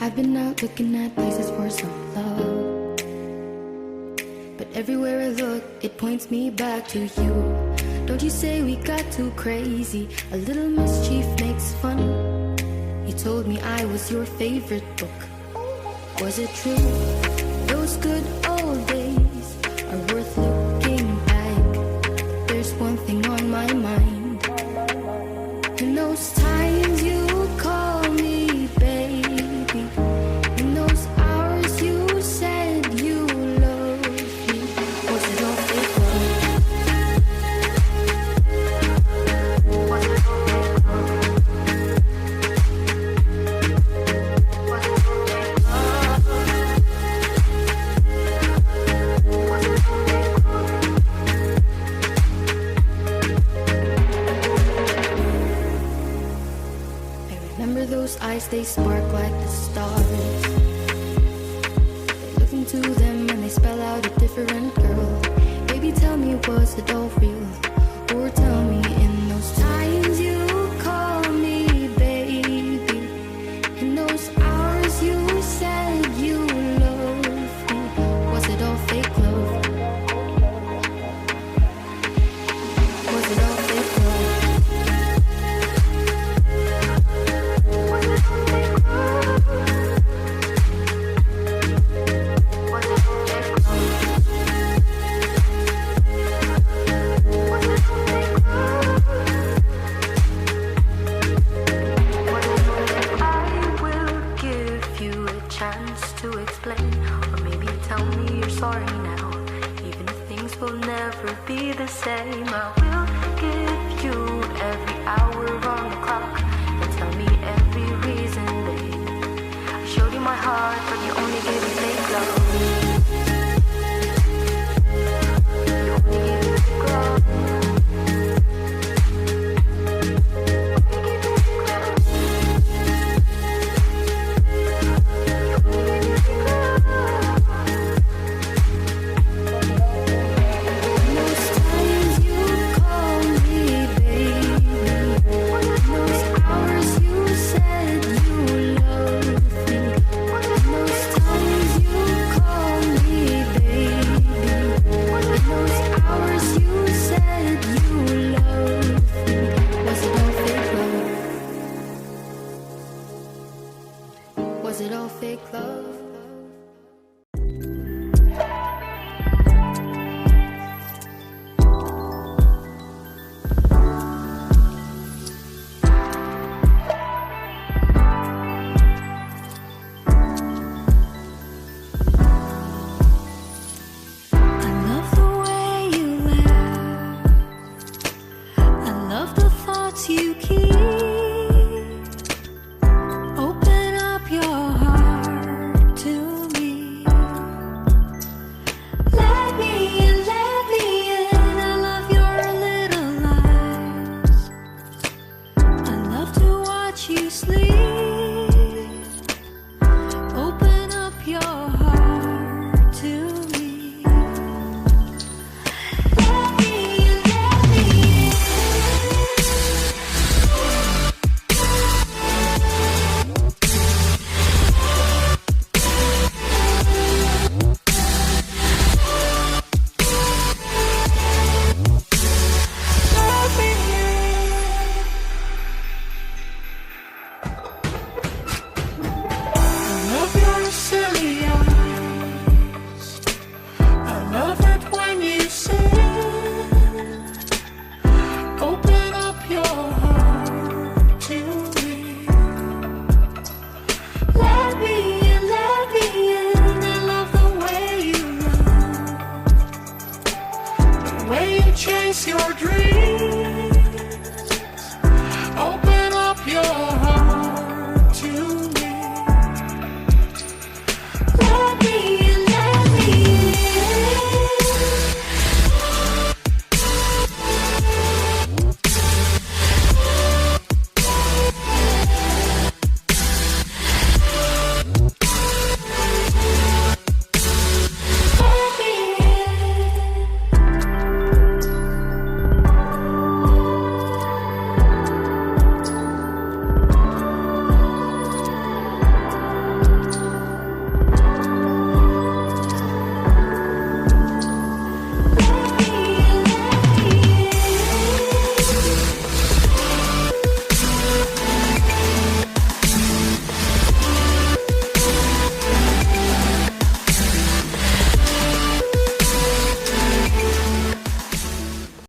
I've been out looking at places for some love, but everywhere I look, it points me back to you. Don't you say we got too crazy? A little mischief makes fun. You told me I was your favorite book. Was it true? Those good old days are worth looking back. There's one thing on my mind. In those times you call me baby, in those hours you said you loved me. Was it all fake love? Was it all fake love? Was it all fake love? Was it all fake love? I remember those eyes, they spark like the stars. I look into them and they spell out a different girl. Baby, tell me, was it all real? Or tell me, in those times you call me baby, in those hours you said you loved me, was it all fake love? Was it all fake love? Was it all fake love? Was it all fake love? Was it all fake love? Was it all fake love? I will give you a chance to explain, or maybe tell me you're sorry now, even if things will never be the same. I will give you every hour on the clock and tell me every reason, babe. I showed you my heart, but you only gave me fake love. You only gave me fake love. Those times you call me baby, those hours you said you loved me, those times you call me baby, those hours you said you loved me, was it all fake love? Was it all fake love?